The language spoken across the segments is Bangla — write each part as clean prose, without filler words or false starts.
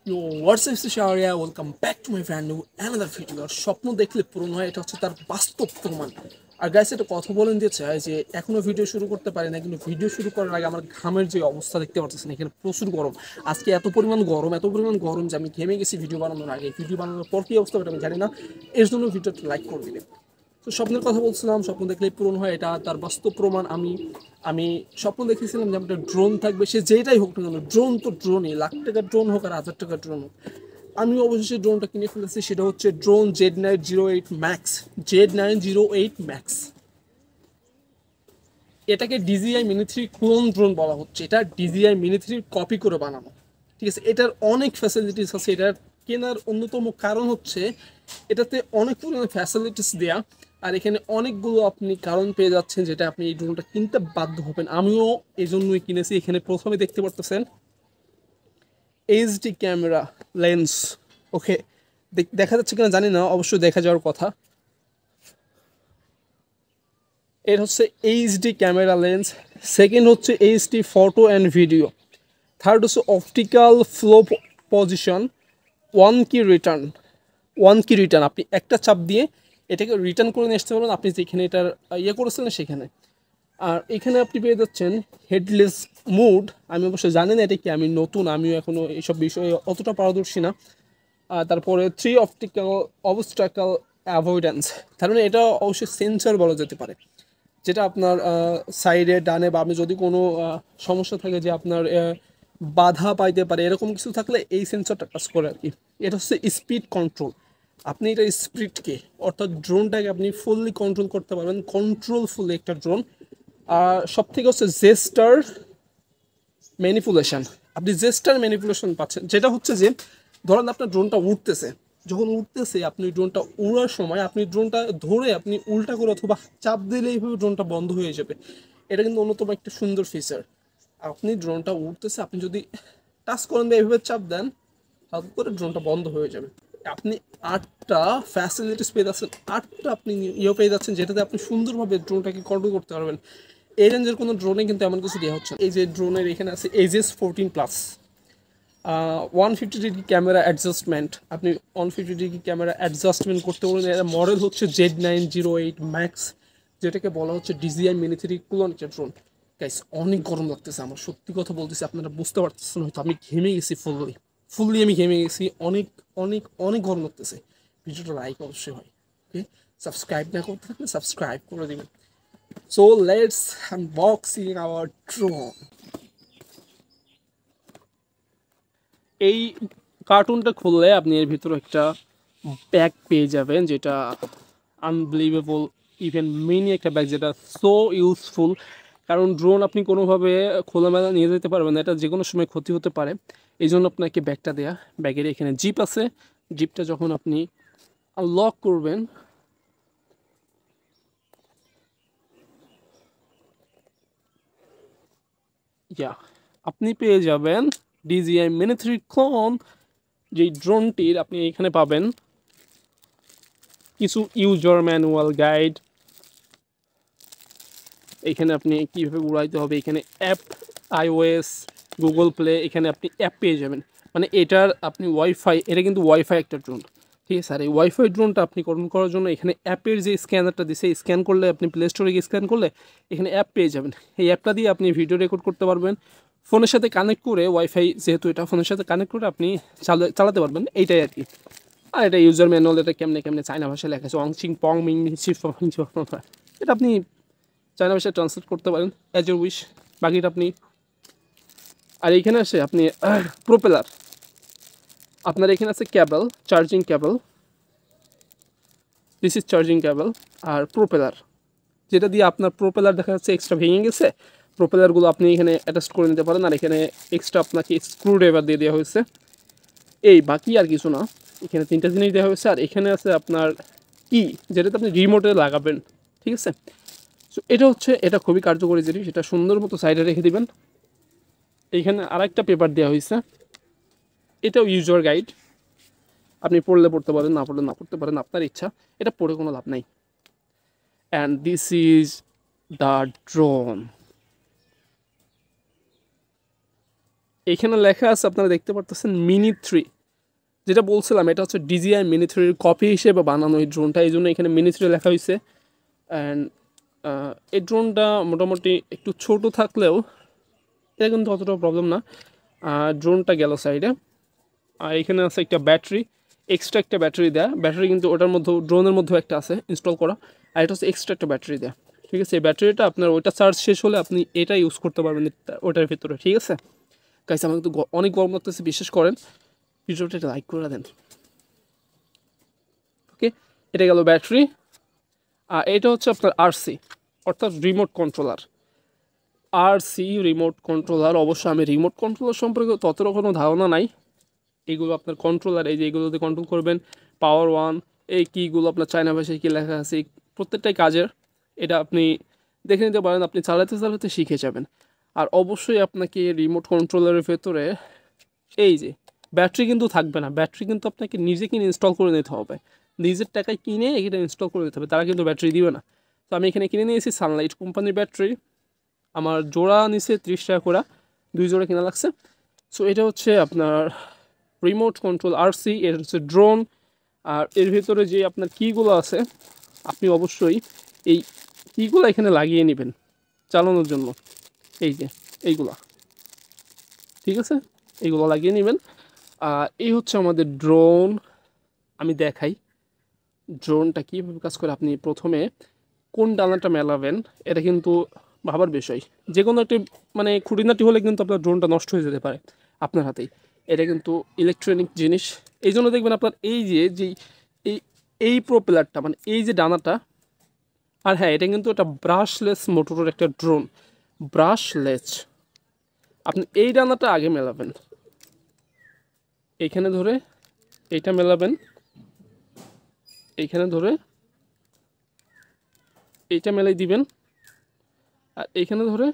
Yo, what's up, Sharia? Welcome back to my brand new another video. আর স্বপ্ন দেখলে পূরণ হয়, এটা হচ্ছে তার বাস্তব প্রমাণ। আর গাইস, এটা কথা বলেন দিয়ে চাই যে এখনো ভিডিও শুরু করতে পারি না, কিন্তু ভিডিও শুরু করার আগে আমার ঘামের যে অবস্থা দেখতে পাচ্ছেন, এখানে প্রচুর গরম। আজকে এত পরিমাণ গরম যে আমি ঘেমে গেছি ভিডিও বানানোর আগে। ভিডিও বানানোর পর কি অবস্থা হবে আমি জানি না, এর জন্য ভিডিওটা লাইক করে দিবেন। তো স্বপ্নের কথা বলছিলাম, স্বপ্ন দেখলেই পূরণ হয়, এটা তার বাস্তব প্রমাণ। আমি আমি স্বপ্ন দেখেছিলাম যে একটা ড্রোন থাকবে, সে যেটাই হোক না কেন, ড্রোন তো ড্রোনই, লাখ টাকার ড্রোন হোক আর 1000 টাকার ড্রোন হোক। আমি অবশেষে ড্রোনটা কিনে ফেলেছি, সেটা হচ্ছে drone Z908 Max। Z908 Max, এটাকে DJI Mini 3 ক্লোন ড্রোন বলা হচ্ছে। এটা DJI Mini 3 কপি করে বানানো, ঠিক আছে। এটার অনেক ফ্যাসিলিটিস আছে। এটার কেনার অন্যতম কারণ হচ্ছে এটাতে অনেক পরিমাণে ফ্যাসিলিটিস দেয়া, আর এখানে অনেকগুলো আপনি কারণ পেয়ে যাচ্ছেন যেটা আপনি এই ড্রোনটা কিনতে বাধ্য হবেন। আমিও এই জন্যই কিনেছি। এখানে প্রথমে দেখতে পারতেছেন HD ক্যামেরা লেন্স। ওকে, দেখা যাচ্ছে কিনা জানি না, অবশ্যই দেখা যাওয়ার কথা। এর হচ্ছে HD ক্যামেরা লেন্স, সেকেন্ড হচ্ছে HD photo and video, third হচ্ছে অপটিক্যাল ফ্লো পজিশন, ওয়ান কি রিটার্ন আপনি একটা চাপ দিয়ে এটাকে রিটার্ন করে নিয়ে আসতে পারবেন আপনি যেখানে এটার করেছিলেন সেখানে। আর এখানে আপনি পেয়ে যাচ্ছেন হেডলেস মুড। আমি অবশ্যই জানি না এটা কি, আমি নতুন, আমিও এখনও এইসব বিষয়ে অতটা পারদর্শী না। তারপরে 3 অপটিক্যাল অবস্ট্রাকাল অ্যাভয়েডেন্স, তার মানে এটা অবশ্যই সেন্সর বলা যেতে পারে, যেটা আপনার সাইডে ডানে বামে যদি কোনো সমস্যা থাকে যে আপনার বাধা পাইতে পারে, এরকম কিছু থাকলে এই সেন্সরটা কাজ করে আর কি। এটা হচ্ছে স্পিড কন্ট্রোল। আপনি এটা স্পিডকে, অর্থাৎ ড্রোনটাকে আপনি ফুললি কন্ট্রোল করতে পারবেন, কন্ট্রোলফুল একটা ড্রোন। আর সব থেকে হচ্ছে জেস্টার ম্যানিপুলেশন। আপনি জেস্টার ম্যানিপুলেশন পাচ্ছেন, যেটা হচ্ছে যে ধরেন আপনার ড্রোনটা উঠতেছে, যখন উঠতেছে আপনি ড্রোনটা উড়ার সময় আপনি ড্রোনটা ধরে আপনি উল্টা করে অথবা চাপ দিলে এইভাবে ড্রোনটা বন্ধ হয়ে যাবে। এটা কিন্তু অন্যতম একটা সুন্দর ফিচার। আপনি ড্রোনটা উঠতেছে, আপনি যদি টাচ করেন বা এইভাবে চাপ দেন, হালকা করে ড্রোনটা বন্ধ হয়ে যাবে। আপনি 8টা ফ্যাসিলিটিস পেয়ে যাচ্ছেন, 8টা আপনি পেয়ে যাচ্ছেন, যেটাতে আপনি সুন্দরভাবে ড্রোনটাকে কন্ট্রোল করতে পারবেন। এই রেঞ্জের কোনো ড্রোনে কিন্তু এমন কিছু দেওয়া হচ্ছে। এই যে ড্রোনের এখানে আছে Aegis 14+, 150 ডিগ্রি ক্যামেরা অ্যাডজাস্টমেন্ট, আপনি 150 ডিগ্রি ক্যামেরা অ্যাডজাস্টমেন্ট করতে পারবেন। এর মডেল হচ্ছে Z908 Max, যেটাকে বলা হচ্ছে DJI Mini 3 clone drone. Guys, অনেক গরম লাগতেছে আমার, সত্যি কথা বলতেছি, আপনারা বুঝতে পারতেছেন হয়তো, আমি ঘেমে গেছি ফুললি আমি ঘেমে গেছি, অনেক অনেক অনেক গরম লাগতেছে। ভিডিওটা লাইক অবশ্যই হয়, ওকে। সাবস্ক্রাইব না করতে থাকলে সাবস্ক্রাইব করে দেবেন। So let's unboxing our drone. এই কার্টুনটা খুললে আপনি এর ভিতরে একটা ব্যাগ পেয়ে যাবেন, যেটা আনবিলিভেবল, ইভেন মিনি একটা ব্যাগ, যেটা সো ইউজফুল। কারণ ড্রোন আপনি কোনোভাবে খোলামেলা নিয়ে যেতে পারবেন না, এটা যে কোনো সময় ক্ষতি হতে পারে। এই জন্য আপনাকে ব্যাগটা দেয়া। ব্যাগের এখানে জিপ আছে, জিপটা যখন আপনি লক করবেন, আপনি পেয়ে যাবেন DJI Mini 3 ক্লোন। যেই ড্রোনটির আপনি এখানে পাবেন কিছু ইউজার ম্যানুয়াল গাইড, এখানে আপনি কীভাবে উড়াইতে হবে, এখানে অ্যাপ, iOS, গুগল প্লে, এখানে আপনি অ্যাপ পেয়ে যাবেন। মানে এটার আপনি ওয়াইফাই, এটা কিন্তু ওয়াইফাই একটা ড্রোন, ঠিক আছে। আর এই ওয়াইফাই ড্রোনটা আপনি কর্ম করার জন্য এখানে অ্যাপের যে স্ক্যানারটা দিছে, স্ক্যান করলে আপনি প্লে স্টোরে গিয়ে স্ক্যান করলে এখানে অ্যাপ পেয়ে যাবেন। এই অ্যাপটা দিয়ে আপনি ভিডিও রেকর্ড করতে পারবেন, ফোনের সাথে কানেক্ট করে, ওয়াইফাই যেহেতু এটা ফোনের সাথে কানেক্ট করে আপনি চালাতে পারবেন, এইটাই আর কি। আর এটা ইউজার ম্যানুয়াল, এটা কেমনে কেমনে চায়না ভাষায় লেখা আছে, ওয়াংচিং পং মিং চিফ, এটা আপনি চায়না ভাষায় ট্রান্সলেট করতে পারেন অ্যাজ ইউর উইশ, বাকিটা আপনি। আর এইখানে আসে আপনি প্রোপেলার, আপনার এখানে আছে cable, charging cable, this is charging cable. আর প্রোপেলার, যেটা দিয়ে আপনার প্রোপেলার দেখা যাচ্ছে এক্সট্রা ভেঙে গেছে, প্রোপেলারগুলো আপনি এখানে অ্যাটাচ করে নিতে পারেন। আর এখানে এক্সট্রা আপনাকে স্ক্রু ড্রাইভার দিয়ে দেওয়া হয়েছে, এই বাকি আর কিছু না। এখানে 3টা জিনিস দেওয়া হয়েছে। আর এখানে আছে আপনার কি, যেটাতে আপনি রিমোটে লাগাবেন, ঠিক আছে। সো এটা খুবই কার্যকরী জিনিস, এটা সুন্দর মতো সাইডে রেখে দিবেন। এইখানে আরেকটা পেপার দেওয়া হয়েছে, এটাও ইউজার গাইড, আপনি পড়লে পড়তে পারেন, না পড়লে না পড়তে পারেন, আপনার ইচ্ছা, এটা পড়ে কোনো লাভ নাই। And this is the drone. এখানে লেখা আছে, আপনারা দেখতে পারতেছেন Mini 3, যেটা বলছিলাম এটা হচ্ছে DJI Mini 3 এর কপি হিসেবে বানানো এই ড্রোনটা, এই জন্য এখানে Mini 3 লেখা হয়েছে। অ্যান্ড এই ড্রোনটা মোটামুটি একটু ছোট থাকলেও এটা কিন্তু অতটা প্রবলেম না। ড্রোনটা গেল সাইডে, আর এখানে আছে একটা ব্যাটারি, এক্সট্রা একটা ব্যাটারি দেয়া, ব্যাটারি কিন্তু ওটার মধ্যে ড্রোনের মধ্যেও একটা আছে ইনস্টল করা, আর এটা হচ্ছে এক্সট্রা একটা ব্যাটারি দেয়া। ঠিক আছে, এই ব্যাটারিটা আপনার ওইটা চার্জ শেষ হলে আপনি এটা ইউজ করতে পারবেন ওটার ভিতরে। ঠিক আছে গাইস, আমার কিন্তু অনেক গরম লাগতেছে, বিশ্বাস করেন। ভিডিওটা একটা লাইক করে দেন। ওকে, এটা গেল ব্যাটারি। আর এটা হচ্ছে আপনার RC, অর্থাৎ রিমোট কন্ট্রোলার। Remote controller. অবশ্য আমি রিমোট কন্ট্রোলার সম্পর্কে ততটা কোনো ধারণা নাই। এইগুলো আপনার কন্ট্রোলার, এই যে এগুলোতে কন্ট্রোল করবেন, পাওয়ার ওয়ান, এই কীগুলো আপনার চায়না ভাষায় কী লেখা আছে, প্রত্যেকটাই কাজের। এটা আপনি দেখে নিতে পারেন, আপনি চালাতে চালাতে শিখে যাবেন। আর অবশ্যই আপনাকে রিমোট কন্ট্রোলারের ভেতরে এই যে ব্যাটারি কিন্তু থাকবে না, ব্যাটারি কিন্তু আপনাকে নিজে কিনে ইনস্টল করে নিতে হবে, নিজের টাকায় কিনে এটা ইনস্টল করে নিতে হবে, তারা কিন্তু ব্যাটারি দিবে না। তো আমি এখানে কিনে নিয়েছি সানলাইট কোম্পানির ব্যাটারি। আমার জোড়া নিচে 30 টাকা করে, 2 জোড়া কেনা লাগছে। সো এটা হচ্ছে আপনার রিমোট কন্ট্রোল RC, এর হচ্ছে ড্রোন। আর এর ভিতরে যে আপনার কীগুলো আছে, আপনি অবশ্যই এই কীগুলো এখানে লাগিয়ে নেবেন চালানোর জন্য। এই যে এইগুলা, ঠিক আছে, এইগুলো লাগিয়ে নেবেন। আর এই হচ্ছে আমাদের ড্রোন। আমি দেখাই ড্রোনটা কীভাবে কাজ করে। আপনি প্রথমে কোন ডানাটা মেলাবেন এটা কিন্তু ভাবার বিষয়। যে কোনো একটি মানে খুঁটিনাটি হলে কিন্তু আপনার ড্রোনটা নষ্ট হয়ে যেতে পারে আপনার হাতেই। এটা কিন্তু ইলেকট্রনিক জিনিস, এই জন্য দেখবেন আপনার এই যে এই এই প্রোপেলারটা মানে এই যে ডানাটা। আর হ্যাঁ, এটা কিন্তু একটা ব্রাশলেস মোটরের একটা ড্রোন, ব্রাশলেস। আপনি এই ডানাটা আগে মেলাবেন, এইখানে ধরে এইটা মেলাবেন, এইখানে ধরে এইটা মেলাই দিবেন, আর এইখানে ধরে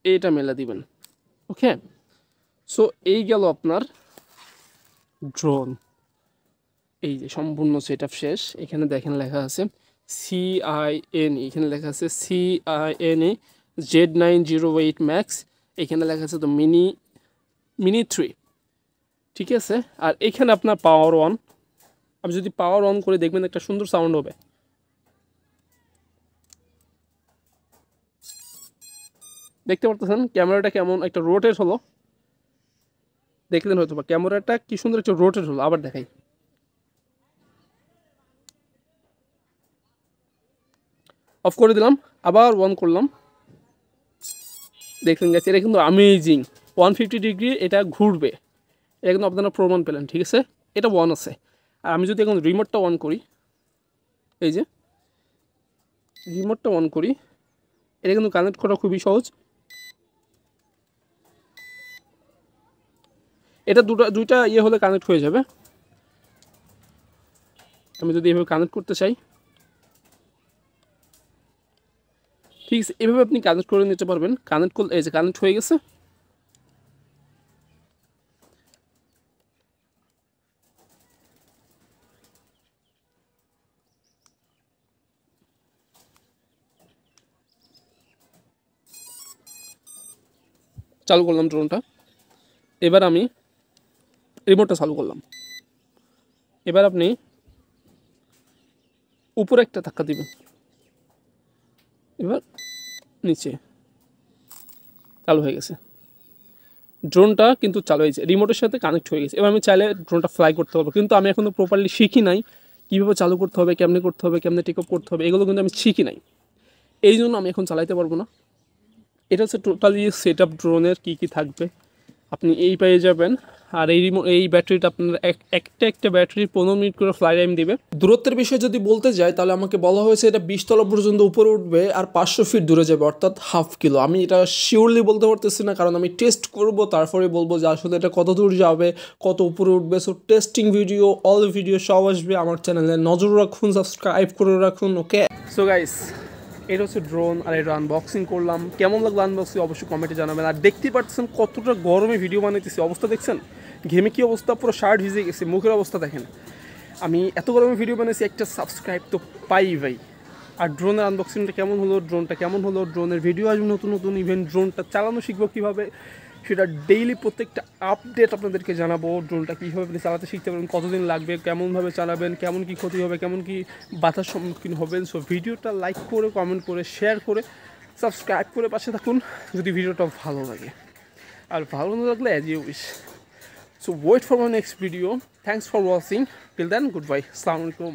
এইটা মেলা দিবেন। ওকে, সো এই গেল আপনার ড্রোন। এই যে সম্পূর্ণ সেট আপ শেষ। এখানে দেখেন লেখা আছে CINE, এখানে লেখা আছে CINE Z908 Max, এখানে লেখা আছে তো মিনি 3। ঠিক আছে, আর এখানে আপনার পাওয়ার অন। আপনি যদি পাওয়ার অন করে দেখবেন একটা সুন্দর সাউন্ড হবে। দেখতে পারতেছেন ক্যামেরাটা কেমন একটা রোটেট হলো, দেখলেন হয়তো বা ক্যামেরাটা কি সুন্দর একটা রোটেট হলো। আবার দেখাই, অফ করে দিলাম, আবার অন করলাম, দেখলেন গেছে এটা কিন্তু আমেজিং 150 ডিগ্রি এটা ঘুরবে। এটা কিন্তু আপনারা প্রমাণ পেলেন। ঠিক আছে, এটা অন আছে। আর আমি যদি এখন রিমোটটা অন করি, এই যে রিমোটটা অন করি, এটা কিন্তু কানেক্ট করা খুবই সহজ। এটা দুইটা ইয়ে হলে কানেক্ট হয়ে যাবে। আমি যদি এভাবে কানেক্ট করতে চাই, ঠিক আছে, এভাবে আপনি কানেক্ট করে নিতে পারবেন। কানেক্ট করলে এই যে কানেক্ট হয়ে গেছে। চালু করলাম ড্রোনটা, এবার আমি রিমোটটা চালু করলাম। এবার আপনি উপরে একটা ধাক্কা দিবেন, এবার নিচে, চালু হয়ে গেছে। ড্রোনটা কিন্তু চালু হয়েছে, রিমোটের সাথে কানেক্ট হয়ে গেছে। এবার আমি চাইলে ড্রোনটা ফ্লাই করতে পারবো, কিন্তু আমি এখনও প্রপারলি শিখি নাই কীভাবে চালু করতে হবে, কেমনে করতে হবে, কেমনে টেক আপ করতে হবে, এগুলো কিন্তু আমি শিখি নাই। এই জন্য আমি এখন চালাইতে পারবো না। এটা হচ্ছে টোটালি সেট আপ ড্রোনের কী কী থাকবে আপনি এই পেয়ে যাবেন। আর এই ব্যাটারিটা আপনার একটা ব্যাটারি 15 মিনিট করে ফ্লাই টাইম দিবে। দূরত্বের বিষয়ে যদি বলতে যাই তাহলে আমাকে বলা হয়েছে এটা 20 তলা পর্যন্ত উপরে উঠবে আর 500 ফিট দূরে যাবে, অর্থাৎ হাফ কিলো। আমি এটা শিওরলি বলতে পারতেছি না, কারণ আমি টেস্ট করব, তারপরে বলবো যে আসলে এটা কত দূর যাবে, কত উপরে উঠবে। So testing video, all video সব আসবে আমার চ্যানেলে, নজর রাখুন, সাবস্ক্রাইব করে রাখুন। ওকে, সো গাইস, এটা হচ্ছে ড্রোন আর এটা আনবক্সিং করলাম। কেমন লাগলো আনবক্সিং অবশ্যই কমেন্টে জানাবেন। আর দেখতেই পাচ্ছেন কতটা গরমে ভিডিও বানাইতেছি, অবস্থা দেখছেন, ঘেমে কী অবস্থা, পুরো শার্ট ভিজে গেছে, মুখের অবস্থা দেখেন। আমি এত গরমে ভিডিও বানিয়েছি, একটা সাবস্ক্রাইব তো পাই ভাই। আর ড্রোনের আনবক্সিংটা কেমন হলো, ড্রোনটা কেমন হলো, ড্রোনের ভিডিও আসবে নতুন নতুন, ইভেন্ট ড্রোনটা চালানো শিখবো কীভাবে, সেটা ডেইলি প্রত্যেকটা আপডেট আপনাদেরকে জানাবো। ড্রোনটা কীভাবে আপনি চালাতে শিখতে পারবেন, কতদিন লাগবে, কেমনভাবে চালাবেন, কেমন কী ক্ষতি হবে, কেমন কী বাধার সম্মুখীন হবেন। সো ভিডিওটা লাইক করে, কমেন্ট করে, শেয়ার করে, সাবস্ক্রাইব করে পাশে থাকুন যদি ভিডিওটা ভালো লাগে। আর ভালো না লাগলে as you wish. So wait for my next video. Thanks for watching. Till then, goodbye. Assalamu alaikum.